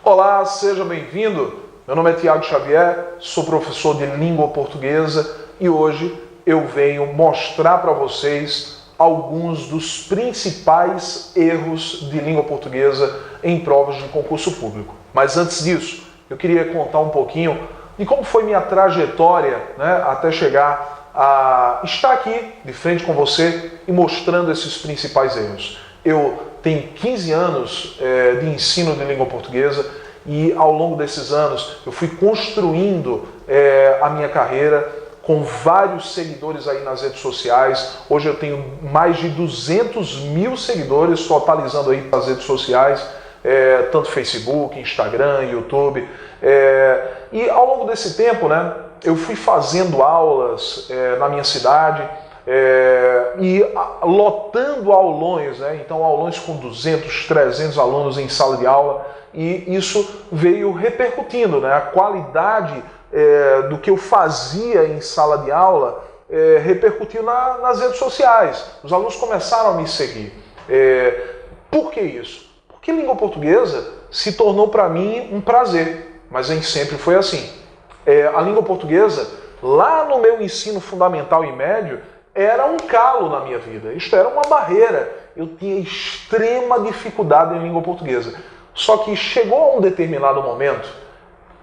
Olá, seja bem-vindo. Meu nome é Tiago Xavier, sou professor de língua portuguesa e hoje eu venho mostrar para vocês alguns dos principais erros de língua portuguesa em provas de concurso público. Mas antes disso, eu queria contar um pouquinho de como foi minha trajetória, até chegar a estar aqui de frente com você e mostrando esses principais erros. Eu tenho 15 anos de ensino de língua portuguesa e ao longo desses anos eu fui construindo a minha carreira com vários seguidores aí nas redes sociais. Hoje eu tenho mais de 200 mil seguidores, totalizando aí nas redes sociais, tanto Facebook, Instagram, YouTube. E ao longo desse tempo, eu fui fazendo aulas na minha cidade, e lotando aulões, então aulões com 200, 300 alunos em sala de aula, e isso veio repercutindo, a qualidade do que eu fazia em sala de aula repercutiu nas redes sociais. Os alunos começaram a me seguir. Por que isso? Porque língua portuguesa se tornou para mim um prazer, mas nem sempre foi assim. A língua portuguesa, lá no meu ensino fundamental e médio, era um calo na minha vida. Isto era uma barreira. Eu tinha extrema dificuldade em língua portuguesa. Só que chegou a um determinado momento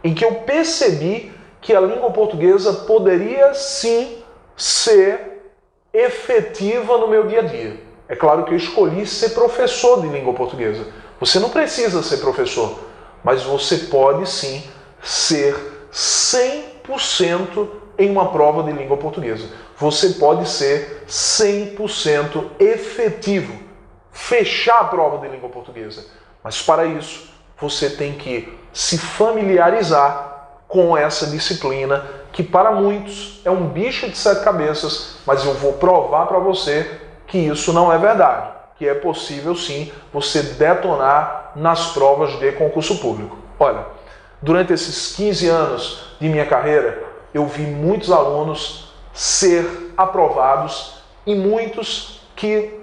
em que eu percebi que a língua portuguesa poderia sim ser efetiva no meu dia a dia. É claro que eu escolhi ser professor de língua portuguesa. Você não precisa ser professor, mas você pode sim ser 100% em uma prova de língua portuguesa. Você pode ser 100% efetivo, fechar a prova de língua portuguesa. Mas para isso, você tem que se familiarizar com essa disciplina, que para muitos é um bicho de sete cabeças, mas eu vou provar para você que isso não é verdade, que é possível sim você detonar nas provas de concurso público. Olha, durante esses 15 anos de minha carreira, eu vi muitos alunos ser aprovados e muitos que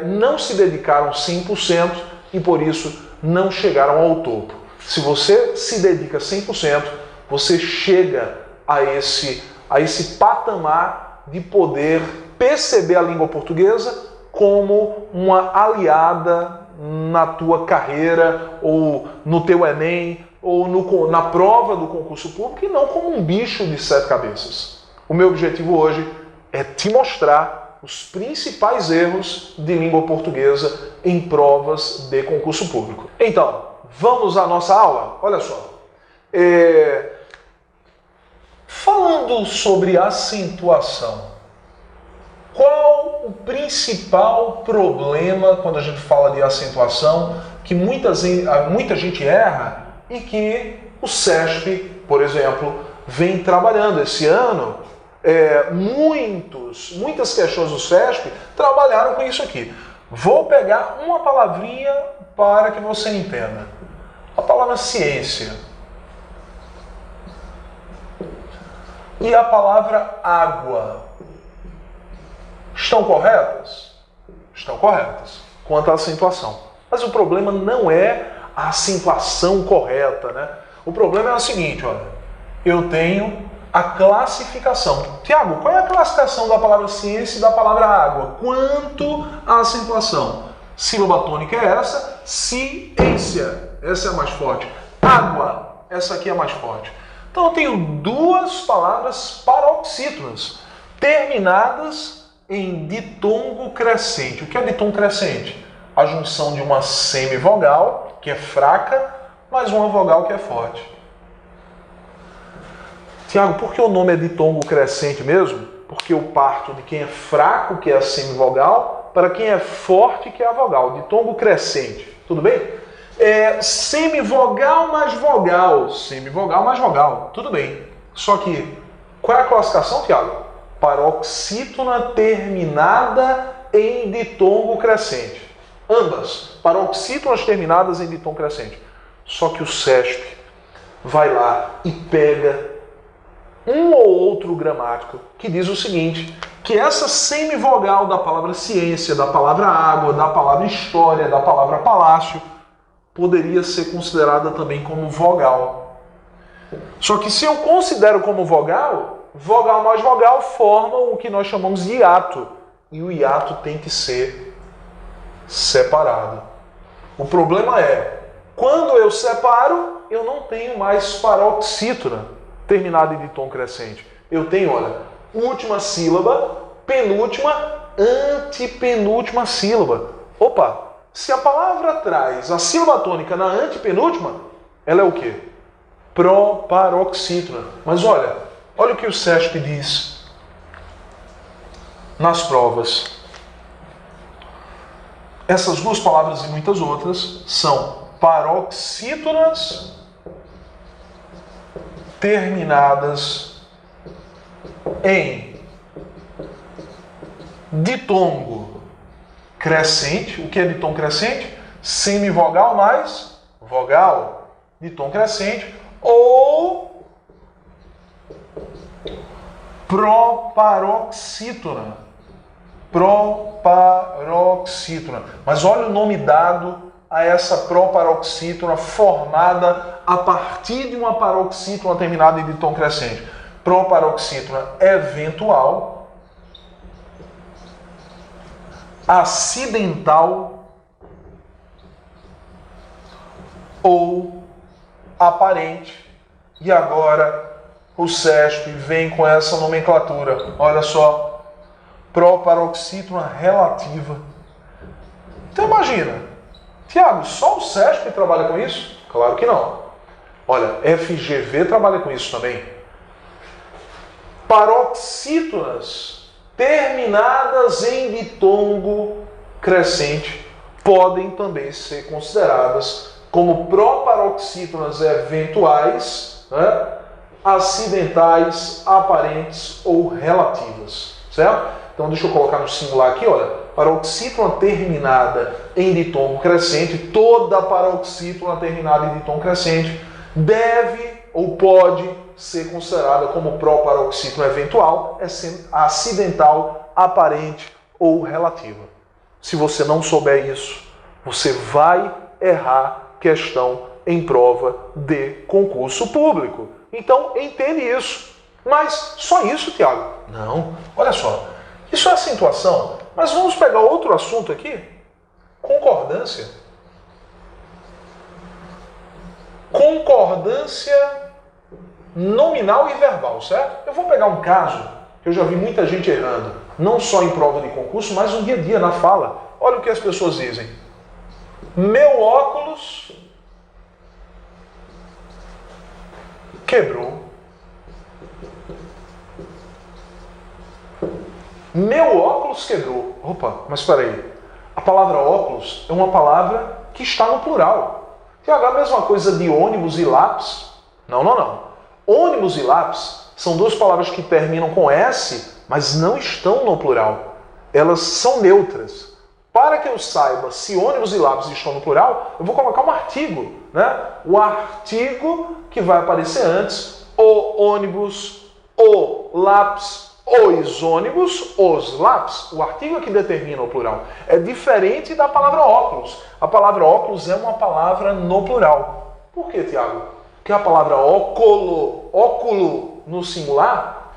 não se dedicaram 100% e por isso não chegaram ao topo. Se você se dedica 100%, você chega a esse patamar de poder perceber a língua portuguesa como uma aliada na tua carreira, ou no teu Enem, ou na prova do concurso público, e não como um bicho de sete cabeças. O meu objetivo hoje é te mostrar os principais erros de língua portuguesa em provas de concurso público. Então, vamos à nossa aula? Olha só. Falando sobre acentuação, qual o principal problema quando a gente fala de acentuação que muita gente erra e que o SESP, por exemplo, vem trabalhando esse ano? Muitas questões do SESP trabalharam com isso aqui. Vou pegar uma palavrinha para que você entenda. A palavra ciência. E a palavra água. Estão corretas? Estão corretas, quanto à acentuação. Mas o problema não é a acentuação correta, O problema é o seguinte, olha. Eu tenho a classificação. Tiago, qual é a classificação da palavra ciência e da palavra água? Quanto à acentuação? Sílaba tônica é essa, ciência, essa é a mais forte. Água, essa aqui é a mais forte. Então eu tenho duas palavras paroxítonas, terminadas em ditongo crescente. O que é ditongo crescente? A junção de uma semivogal, que é fraca, mais uma vogal que é forte. Tiago, por que o nome é ditongo crescente mesmo? Porque eu parto de quem é fraco, que é a semivogal, para quem é forte, que é a vogal. Ditongo crescente. Tudo bem? Semivogal mais vogal. Semivogal mais vogal. Tudo bem. Só que, qual é a classificação, Tiago? Paroxítona terminada em ditongo crescente. Ambas, paroxítonas terminadas em ditongo crescente. Só que o SESP vai lá e pega um ou outro gramático que diz o seguinte, que essa semivogal da palavra ciência, da palavra água, da palavra história, da palavra palácio, poderia ser considerada também como vogal. Só que se eu considero como vogal, vogal mais vogal formam o que nós chamamos de hiato. E o hiato tem que ser separado. O problema é, quando eu separo, eu não tenho mais paroxítona terminada em ditom crescente. Eu tenho, olha, última sílaba, penúltima, antepenúltima sílaba. Opa, se a palavra traz a sílaba tônica na antepenúltima, ela é o quê? Proparoxítona. Mas olha o que o SESP diz nas provas. Essas duas palavras e muitas outras são paroxítonas terminadas em ditongo crescente. O que é ditongo crescente? Semivogal mais vogal. Ditongo crescente ou proparoxítona. Proparoxítona. Mas olha o nome dado a essa proparoxítona formada a partir de uma paroxítona terminada em ditom crescente. Proparoxítona eventual, acidental ou aparente. E agora o SESP vem com essa nomenclatura. Olha só, proparoxítona relativa. Então imagina, Tiago, só o SESP trabalha com isso? Claro que não. Olha, FGV trabalha com isso também. Paroxítonas terminadas em ditongo crescente podem também ser consideradas como proparoxítonas eventuais, né? Acidentais, aparentes ou relativas, certo? Então deixa eu colocar no singular aqui, olha, paroxítona terminada em ditongo crescente, toda paroxítona terminada em ditongo crescente deve ou pode ser considerada como proparoxítona eventual, acidental, aparente ou relativa. Se você não souber isso, você vai errar questão em prova de concurso público. Então, entende isso. Mas só isso, Tiago? Não. Olha só. Isso é acentuação. Mas vamos pegar outro assunto aqui. Concordância. Concordância nominal e verbal, certo? Eu vou pegar um caso que eu já vi muita gente errando. Não só em prova de concurso, mas no dia a dia, na fala. Olha o que as pessoas dizem. Meu óculos quebrou. Meu óculos quebrou. Opa, mas espera aí. A palavra óculos é uma palavra que está no plural. Tiago, a mesma coisa de ônibus e lápis? Não. Ônibus e lápis são duas palavras que terminam com S, mas não estão no plural. Elas são neutras. Para que eu saiba se ônibus e lápis estão no plural, eu vou colocar um artigo, né? O artigo que vai aparecer antes, o ônibus, o lápis, os ônibus, os lápis. O artigo é que determina o plural. É diferente da palavra óculos. A palavra óculos é uma palavra no plural. Por quê, Tiago? Porque a palavra óculo no singular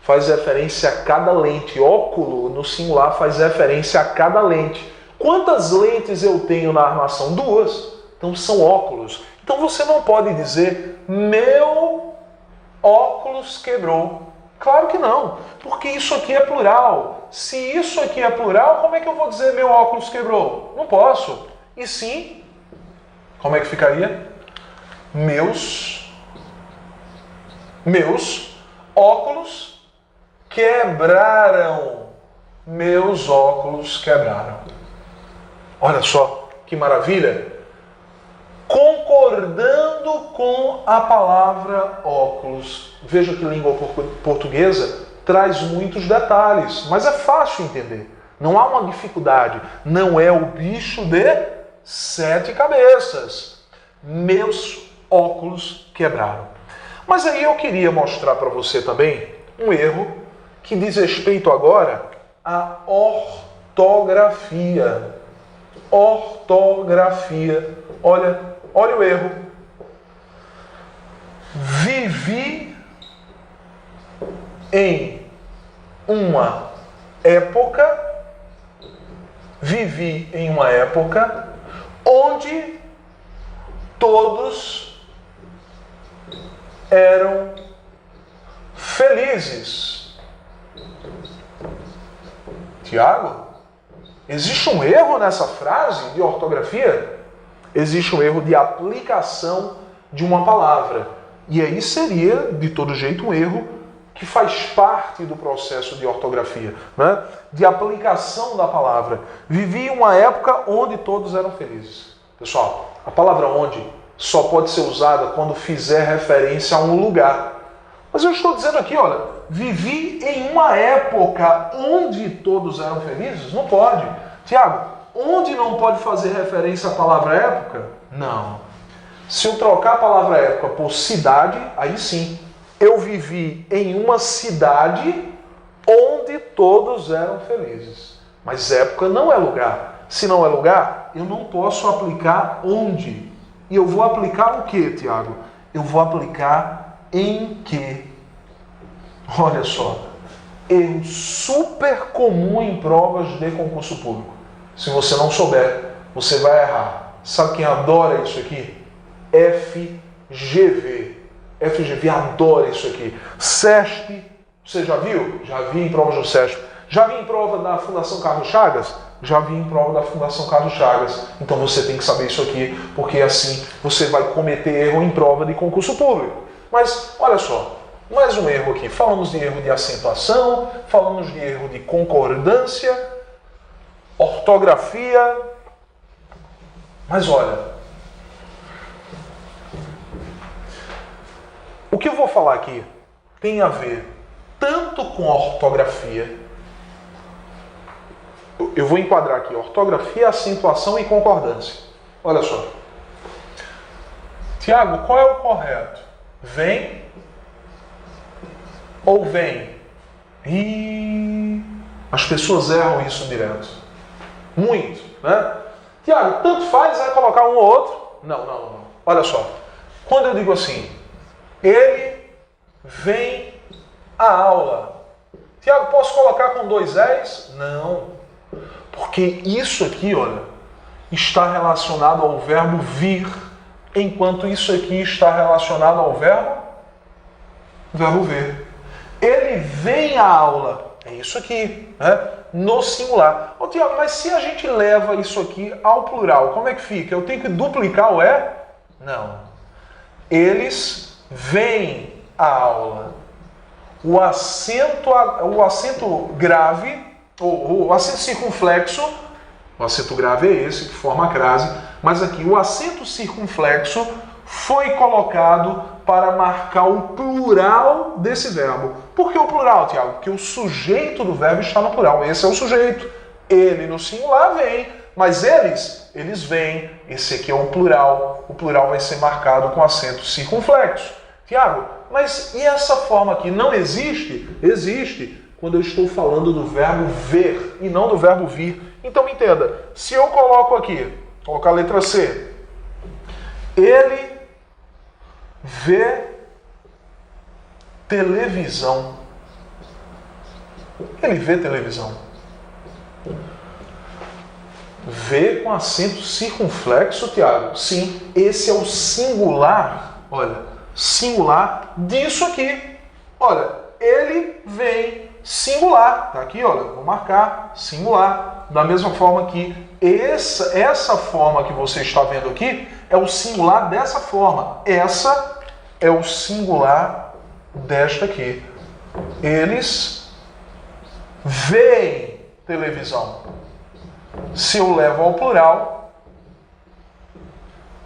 faz referência a cada lente. Óculo no singular faz referência a cada lente. Quantas lentes eu tenho na armação? 2. Então são óculos. Então você não pode dizer meu óculos quebrou. Claro que não, porque isso aqui é plural. Se isso aqui é plural, como é que eu vou dizer meu óculos quebrou? Não posso. E sim, como é que ficaria? Meus óculos quebraram. Meus óculos quebraram. Olha só que maravilha. Concordando com a palavra óculos. Veja que língua portuguesa traz muitos detalhes, mas é fácil entender. Não há uma dificuldade. Não é o bicho de 7 cabeças. Meus óculos quebraram. Mas aí eu queria mostrar para você também um erro que diz respeito agora à ortografia. Ortografia. Olha o erro. Vivi em uma época onde todos eram felizes. Tiago, existe um erro nessa frase de ortografia? Existe um erro de aplicação de uma palavra. E aí seria, de todo jeito, um erro que faz parte do processo de ortografia, né? De aplicação da palavra. Vivi uma época onde todos eram felizes. Pessoal, a palavra onde só pode ser usada quando fizer referência a um lugar. Mas eu estou dizendo aqui, olha, vivi em uma época onde todos eram felizes? Não pode. Tiago, onde não pode fazer referência à palavra época? Não. Se eu trocar a palavra época por cidade, aí sim. Eu vivi em uma cidade onde todos eram felizes. Mas época não é lugar. Se não é lugar, eu não posso aplicar onde. E eu vou aplicar o que, Tiago? Eu vou aplicar em que. Olha só. Erro super comum em provas de concurso público. Se você não souber, você vai errar. Sabe quem adora isso aqui? FGV. FGV adora isso aqui. CESP, você já viu? Já vi em provas do CESP. Já vi em prova da Fundação Carlos Chagas? Já vi em prova da Fundação Carlos Chagas. Então você tem que saber isso aqui, porque assim você vai cometer erro em prova de concurso público. Mas, olha só, mais um erro aqui. Falamos de erro de acentuação, falamos de erro de concordância, ortografia. Mas olha, o que eu vou falar aqui tem a ver tanto com ortografia, eu vou enquadrar aqui ortografia, acentuação e concordância. Olha só. Tiago, qual é o correto? Vem ou vem? E as pessoas erram isso direto. Muito, né? Tiago, tanto faz colocar um ou outro? Não. Olha só. Quando eu digo assim, ele vem à aula. Tiago, posso colocar com 2 L's? Não. Porque isso aqui, olha, está relacionado ao verbo vir, enquanto isso aqui está relacionado ao verbo ver. Ele vem à aula. É isso aqui, né? No singular. Ô, Tiago, mas se a gente leva isso aqui ao plural, como é que fica? Eu tenho que duplicar o é? Não. Eles vêm à aula. O acento grave, o acento circunflexo, o acento grave é esse que forma a crase, mas aqui o acento circunflexo foi colocado para marcar o plural desse verbo. Por que o plural, Tiago? Porque o sujeito do verbo está no plural. Esse é o sujeito. Ele no singular vem, mas eles vêm. Esse aqui é o plural. O plural vai ser marcado com acento circunflexo. Tiago, mas e essa forma aqui não existe? Existe quando eu estou falando do verbo ver e não do verbo vir. Então entenda, se eu coloco aqui, colocar a letra C, ele vê televisão. Ele vê televisão. Vê com acento circunflexo, Tiago? Sim, esse é o singular. Olha, singular disso aqui. Olha, ele vem singular. Tá aqui, olha, vou marcar singular. Da mesma forma que essa forma que você está vendo aqui é o singular dessa forma. Essa é o singular desta aqui. Eles veem televisão. Se eu levo ao plural,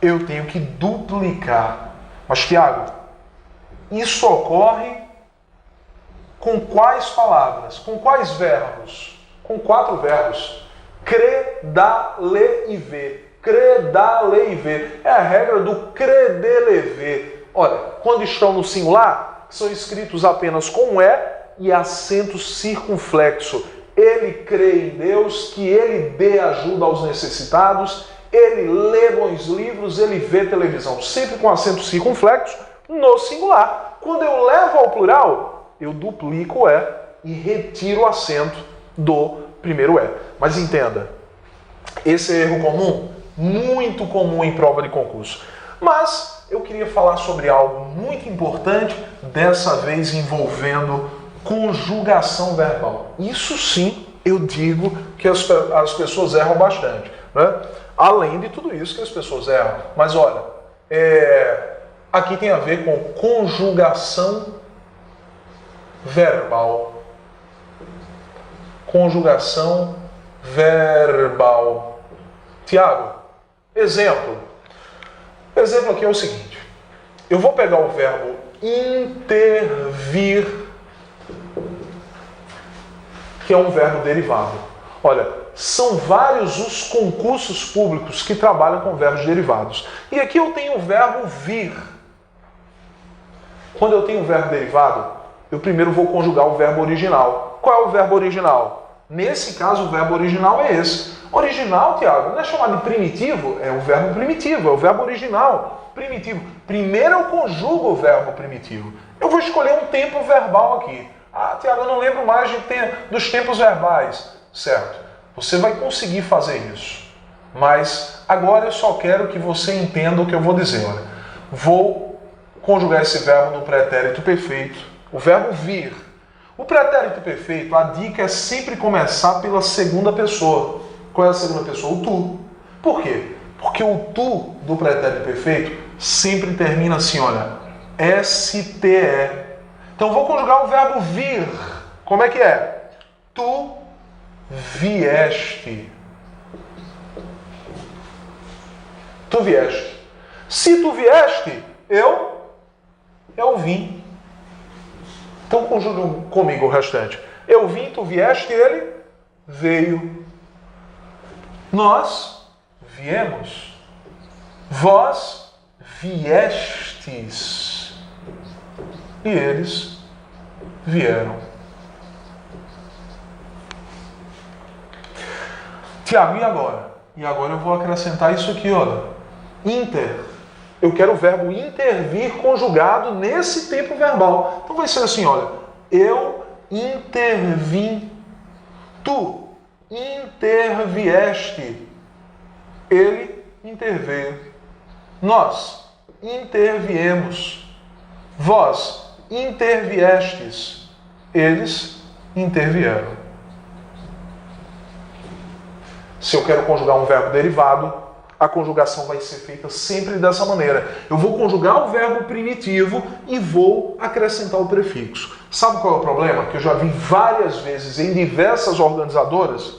eu tenho que duplicar. Mas, Tiago, isso ocorre com quais palavras? Com quais verbos? Com 4 verbos. Crer, dar, ler e ver. Crer, dar, ler e ver. É a regra do crer, de, ler, ver. Olha, quando estão no singular, são escritos apenas com um E, e acento circunflexo. Ele crê em Deus, que ele dê ajuda aos necessitados, ele lê bons livros, ele vê televisão, sempre com acento circunflexo no singular. Quando eu levo ao plural, eu duplico o E e retiro o acento do primeiro E. Mas entenda, esse é erro comum, muito comum em prova de concurso. Mas eu queria falar sobre algo muito importante, dessa vez envolvendo conjugação verbal. Isso sim, eu digo que as pessoas erram bastante, né? Além de tudo isso que as pessoas erram. Mas olha, aqui tem a ver com conjugação verbal. Conjugação verbal. Tiago, exemplo. O exemplo aqui é o seguinte. Eu vou pegar o verbo intervir, que é um verbo derivado. Olha, são vários os concursos públicos que trabalham com verbos derivados. E aqui eu tenho o verbo vir. Quando eu tenho o verbo derivado, eu primeiro vou conjugar o verbo original. Qual é o verbo original? Nesse caso, o verbo original é esse. Original, Tiago, não é chamado de primitivo? É o verbo primitivo, é o verbo original. Primitivo. Primeiro eu conjugo o verbo primitivo. Eu vou escolher um tempo verbal aqui. Ah, Tiago, eu não lembro mais dos tempos verbais. Certo. Você vai conseguir fazer isso. Mas agora eu só quero que você entenda o que eu vou dizer. Olha, vou conjugar esse verbo no pretérito perfeito. O verbo vir. O pretérito perfeito, a dica é sempre começar pela segunda pessoa. Qual é a segunda pessoa? O tu. Por quê? Porque o tu do pretérito perfeito sempre termina assim, olha, STE. Então vou conjugar o verbo vir. Como é que é? Tu vieste. Tu vieste. Se tu vieste, eu vim. Então conjuga comigo o restante. Eu vim, tu vieste, ele veio. Nós viemos. Vós viestes. E eles vieram. Tiago, e agora? E agora eu vou acrescentar isso aqui, olha. Inter. Eu quero o verbo intervir conjugado nesse tempo verbal. Então vai ser assim, olha. Eu intervim. Tu intervieste. Ele interveio. Nós interviemos. Vós interviestes. Eles intervieram. Se eu quero conjugar um verbo derivado, a conjugação vai ser feita sempre dessa maneira. Eu vou conjugar o verbo primitivo e vou acrescentar o prefixo. Sabe qual é o problema? Que eu já vi várias vezes em diversas organizadoras.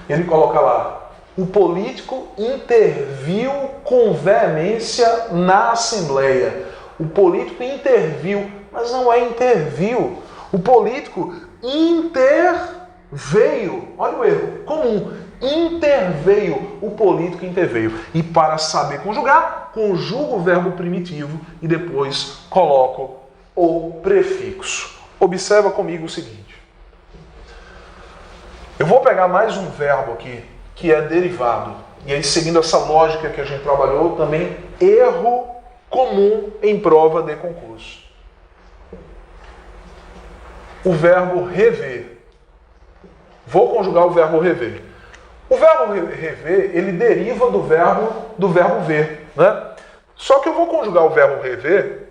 Ele coloca lá, o político interviu com veemência na Assembleia. O político interviu, mas não é interviu. O político interveio. Olha o erro comum. Interveio. O político interveio. E para saber conjugar, conjugo o verbo primitivo e depois coloco o prefixo. Observa comigo o seguinte. Eu vou pegar mais um verbo aqui, que é derivado. E aí, seguindo essa lógica que a gente trabalhou, também erro comum em prova de concurso. O verbo rever. Vou conjugar o verbo rever. O verbo rever, ele deriva do verbo ver, né? Só que eu vou conjugar o verbo rever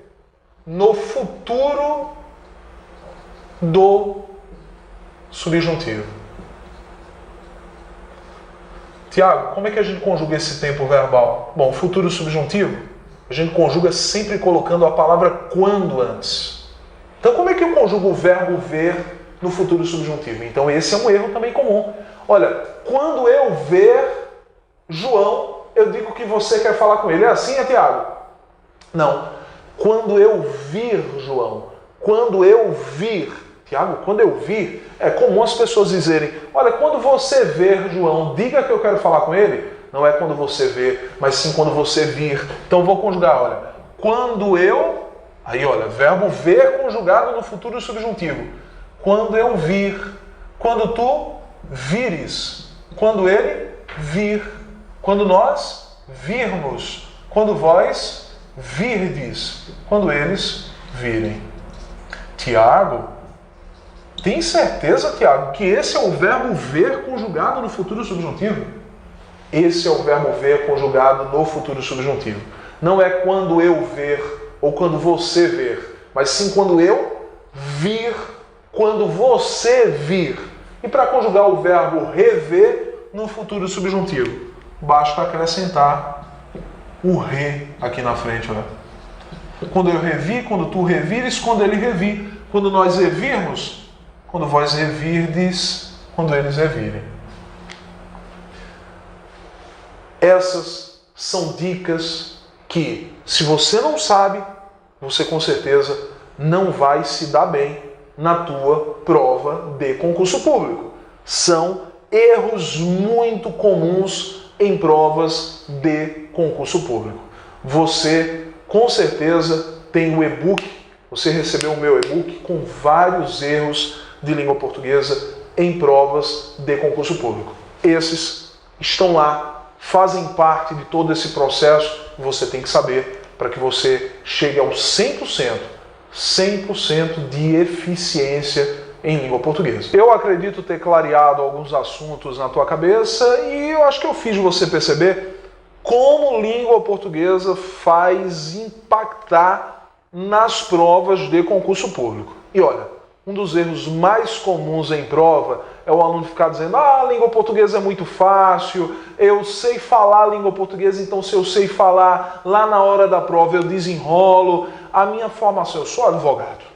no futuro do subjuntivo. Tiago, como é que a gente conjuga esse tempo verbal? Bom, futuro subjuntivo, a gente conjuga sempre colocando a palavra quando antes. Então, como é que eu conjugo o verbo ver no futuro subjuntivo? Então, esse é um erro também comum. Olha, quando eu ver João, eu digo que você quer falar com ele. É assim, Tiago? Não. Quando eu vir João, quando eu vir, Tiago, quando eu vir, é comum as pessoas dizerem, olha, quando você ver João, diga que eu quero falar com ele. Não é quando você ver, mas sim quando você vir. Então, vou conjugar, olha, quando eu Aí, olha, verbo ver conjugado no futuro subjuntivo. Quando eu vir, quando tu vires, quando ele vir, quando nós virmos, quando vós virdes, quando eles virem. Tiago, tem certeza, Tiago, que esse é o verbo ver conjugado no futuro subjuntivo? Esse é o verbo ver conjugado no futuro subjuntivo. Não é quando eu ver ou quando você ver, mas sim quando eu vir, quando você vir. E para conjugar o verbo rever no futuro subjuntivo, basta acrescentar o re aqui na frente. Olha. Quando eu revi, quando tu revires, quando ele revir. Quando nós revirmos, quando vós revirdes, quando eles revirem. Essas são dicas que, se você não sabe, você com certeza não vai se dar bem na tua prova de concurso público. São erros muito comuns em provas de concurso público. Você com certeza tem o e-book, você recebeu o meu e-book com vários erros de língua portuguesa em provas de concurso público. Esses estão lá, fazem parte de todo esse processo, você tem que saber para que você chegue ao 100% de eficiência em língua portuguesa. Eu acredito ter clareado alguns assuntos na tua cabeça e eu acho que eu fiz você perceber como língua portuguesa faz impactar nas provas de concurso público. E olha, um dos erros mais comuns em prova é o aluno ficar dizendo: a língua portuguesa é muito fácil, eu sei falar a língua portuguesa, então se eu sei falar, lá na hora da prova eu desenrolo. A minha formação, eu sou advogado.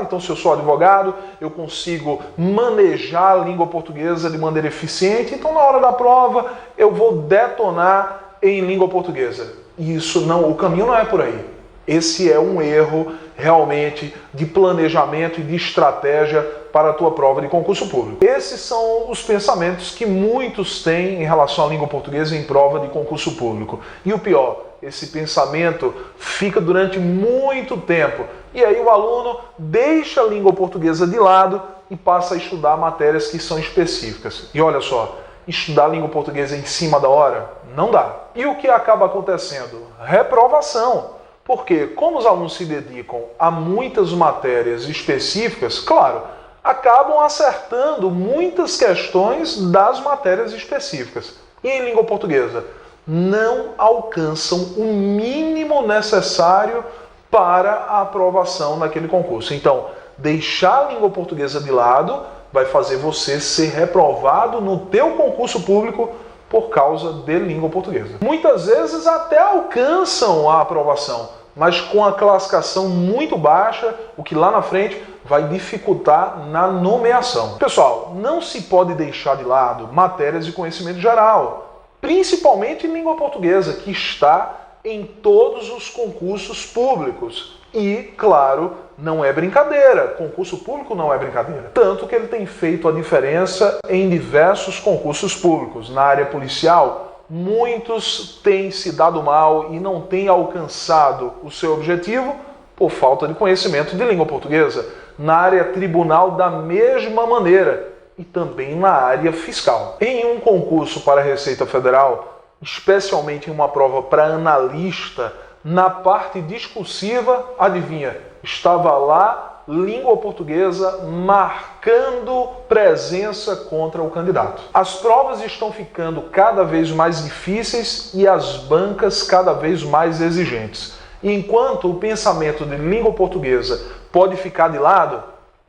Então se eu sou advogado, eu consigo manejar a língua portuguesa de maneira eficiente, então na hora da prova eu vou detonar em língua portuguesa. Isso não, o caminho não é por aí. Esse é um erro realmente de planejamento e de estratégia para a tua prova de concurso público. Esses são os pensamentos que muitos têm em relação à língua portuguesa em prova de concurso público. E o pior, esse pensamento fica durante muito tempo. E aí o aluno deixa a língua portuguesa de lado e passa a estudar matérias que são específicas. E olha só, estudar a língua portuguesa em cima da hora não dá. E o que acaba acontecendo? Reprovação. Porque, como os alunos se dedicam a muitas matérias específicas, claro, acabam acertando muitas questões das matérias específicas. E em língua portuguesa, não alcançam o mínimo necessário para a aprovação naquele concurso. Então, deixar a língua portuguesa de lado vai fazer você ser reprovado no teu concurso público por causa de língua portuguesa. Muitas vezes até alcançam a aprovação, mas com a classificação muito baixa, o que lá na frente vai dificultar na nomeação. Pessoal, não se pode deixar de lado matérias de conhecimento geral, principalmente em língua portuguesa, que está em todos os concursos públicos. E, claro, não é brincadeira. Concurso público não é brincadeira. Tanto que ele tem feito a diferença em diversos concursos públicos. Na área policial, muitos têm se dado mal e não têm alcançado o seu objetivo por falta de conhecimento de língua portuguesa. Na área tribunal, da mesma maneira. E também na área fiscal. Em um concurso para a Receita Federal, especialmente em uma prova para analista, na parte discursiva, adivinha, estava lá língua portuguesa marcando presença contra o candidato. As provas estão ficando cada vez mais difíceis e as bancas cada vez mais exigentes. E enquanto o pensamento de língua portuguesa pode ficar de lado,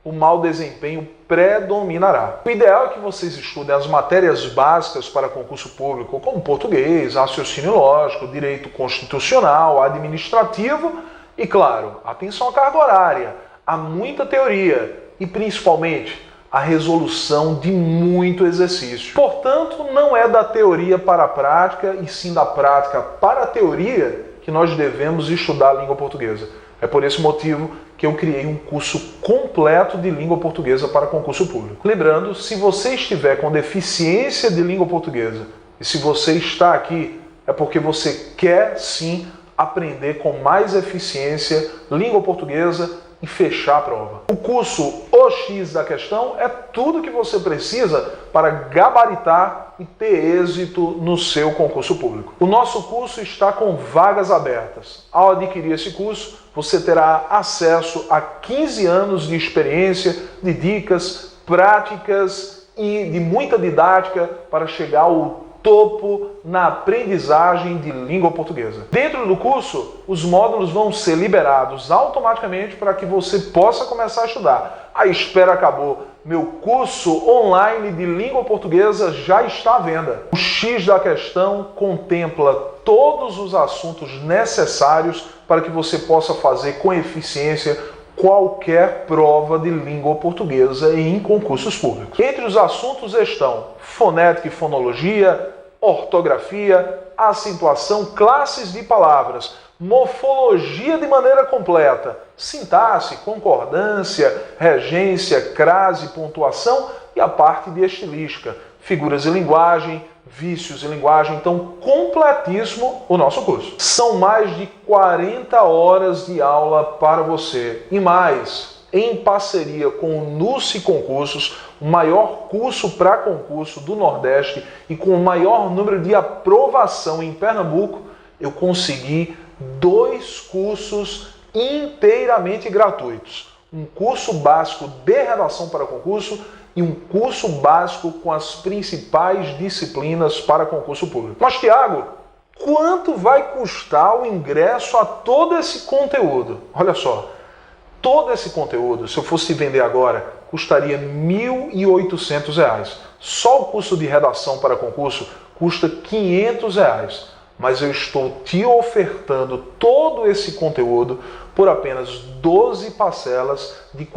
o mau desempenho predominará. O ideal é que vocês estudem as matérias básicas para concurso público, como português, raciocínio lógico, direito constitucional, administrativo e, claro, atenção à carga horária. Há muita teoria e, principalmente, a resolução de muito exercício. Portanto, não é da teoria para a prática, e sim da prática para a teoria que nós devemos estudar a língua portuguesa. É por esse motivo que eu criei um curso completo de língua portuguesa para concurso público. Lembrando, se você estiver com deficiência de língua portuguesa e se você está aqui, é porque você quer sim aprender com mais eficiência língua portuguesa e fechar a prova. O curso O X da Questão é tudo que você precisa para gabaritar e ter êxito no seu concurso público. O nosso curso está com vagas abertas. Ao adquirir esse curso, você terá acesso a 15 anos de experiência, de dicas, práticas e de muita didática para chegar ao topo na aprendizagem de língua portuguesa. Dentro do curso, os módulos vão ser liberados automaticamente para que você possa começar a estudar. A espera acabou. Meu curso online de língua portuguesa já está à venda. O X da Questão contempla todos os assuntos necessários para que você possa fazer com eficiência qualquer prova de língua portuguesa em concursos públicos. Entre os assuntos estão fonética e fonologia, ortografia, acentuação, classes de palavras, morfologia de maneira completa, sintaxe, concordância, regência, crase, pontuação e a parte de estilística, figuras de linguagem, vícios de linguagem. Então, completíssimo o nosso curso. São mais de 40 horas de aula para você e mais, em parceria com o NUSSE Concursos, o maior curso para concurso do Nordeste e com o maior número de aprovação em Pernambuco, eu consegui 2 cursos inteiramente gratuitos. Um curso básico de redação para concurso e um curso básico com as principais disciplinas para concurso público. Mas, Tiago, quanto vai custar o ingresso a todo esse conteúdo? Olha só, todo esse conteúdo, se eu fosse vender agora, custaria R$ 1.800. Só o curso de redação para concurso custa R$ 500. Mas eu estou te ofertando todo esse conteúdo por apenas 12 parcelas de R$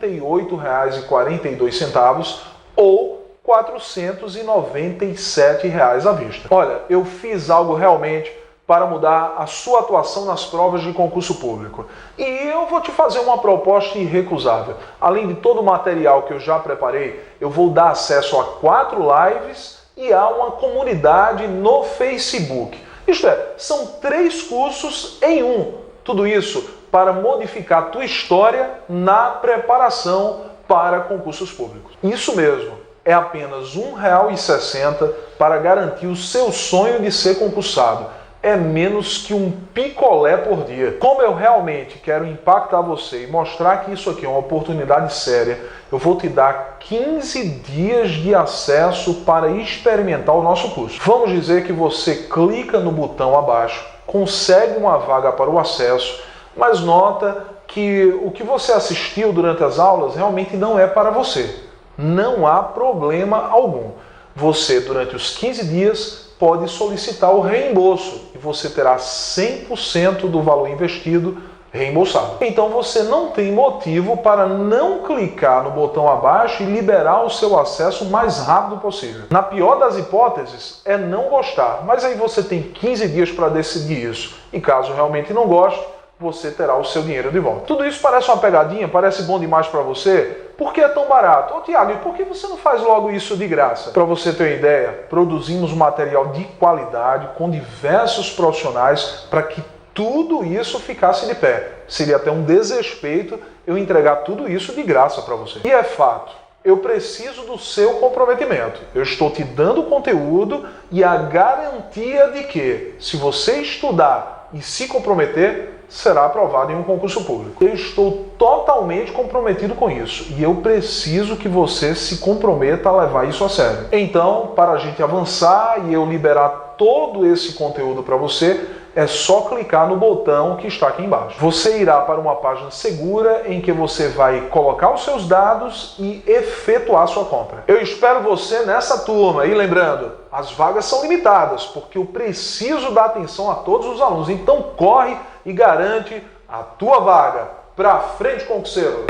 48,42 ou R$ 497 à vista. Olha, eu fiz algo realmente para mudar a sua atuação nas provas de concurso público. E eu vou te fazer uma proposta irrecusável. Além de todo o material que eu já preparei, eu vou dar acesso a 4 lives e a uma comunidade no Facebook. Isto é, são 3 cursos em um. Tudo isso para modificar a tua história na preparação para concursos públicos. Isso mesmo, é apenas R$ 1,60 para garantir o seu sonho de ser concursado. É menos que um picolé por dia. Como eu realmente quero impactar você e mostrar que isso aqui é uma oportunidade séria, eu vou te dar 15 dias de acesso para experimentar o nosso curso. Vamos dizer que você clica no botão abaixo, consegue uma vaga para o acesso, mas nota que o que você assistiu durante as aulas realmente não é para você. Não há problema algum. Você, durante os 15 dias, pode solicitar o reembolso e você terá 100% do valor investido reembolsado. Então você não tem motivo para não clicar no botão abaixo e liberar o seu acesso o mais rápido possível. Na pior das hipóteses é não gostar, mas aí você tem 15 dias para decidir isso. E caso realmente não goste, você terá o seu dinheiro de volta. Tudo isso parece uma pegadinha? Parece bom demais para você? Por que é tão barato? Ô Tiago, e por que você não faz logo isso de graça? Para você ter uma ideia, produzimos material de qualidade com diversos profissionais para que tudo isso ficasse de pé. Seria até um desrespeito eu entregar tudo isso de graça para você. E é fato, eu preciso do seu comprometimento. Eu estou te dando conteúdo e a garantia de que, se você estudar e se comprometer, será aprovado em um concurso público. Eu estou totalmente comprometido com isso e eu preciso que você se comprometa a levar isso a sério. Então, para a gente avançar e eu liberar todo esse conteúdo para você, é só clicar no botão que está aqui embaixo. Você irá para uma página segura em que você vai colocar os seus dados e efetuar sua compra. Eu espero você nessa turma e lembrando, as vagas são limitadas porque eu preciso dar atenção a todos os alunos. Então corre e garante a tua vaga. Pra frente, concurseiro!